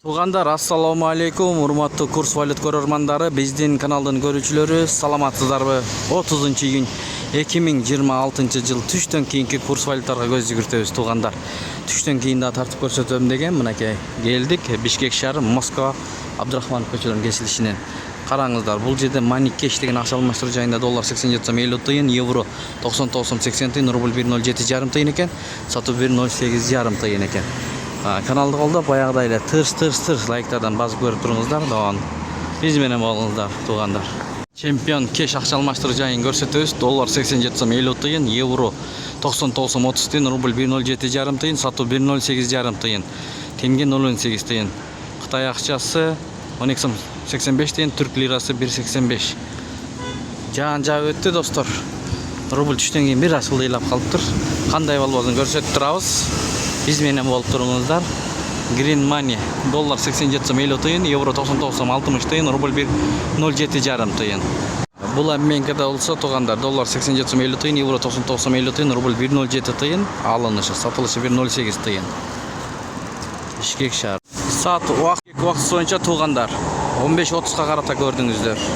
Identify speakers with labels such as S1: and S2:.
S1: Туугандар, ассаламу алейкум, урматтуу курс валют көрөрмандары, биздин каналдын көрүүчүлөрү, саламатсыздарбы? 30-июнь 2026 жыл түштөн кийинки курс валюталарга көз жүгүртөбүз туугандар. Түштөн кийин да тартып көрсөтөм деген мынакей келдик. Бишкек шаары, Москва, Абдрахманов көчөлөрүнүн кесилишинен. Караңыздар, бул жерде Money Cash деген акча алмаштыруу жайында доллар 87,50 тыйын, евро 99,80 тыйын, рубль 1,07,5 тыйын экен, сатуу 1,08,5 тыйын экен. Каналды колдоп, баягыдай эле тырс лайктардан басып көрүп туруңуздар. Биз менен болуңуздар туугандар. Чемпион кеш акча алмаштыруу жайын көрсөтөбүз. Доллар 87,50 тыйын, евро 99,30 тыйын, рубль 1,07,5 тыйын, сатуу 1,08,5 тыйын, тенге 0,8 тыйын. Кытай акчасы 12,85 тыйын, түрк лирасы 1,85. Жаан өттү достор. Рубль түштөн кийин бир аз ылдыйлап калыптыр. Кандай болбосун көрсөтүп турабыз. Биз менен болуп туруңуздар. Green Money доллар 87,50 тыйын, евро 99,60 тыйын, рубль 1,07,5 тыйын. Бул обменкада болсо туугандар, доллар 87,50 тыйын, евро 99,50 тыйын, рубль 1,07 тыйын, алынышы, сатылышы 1,08 тыйын. Бишкек шаар. Саат убакыт боюнча туугандар 15:30га карата көрдүңүздөр.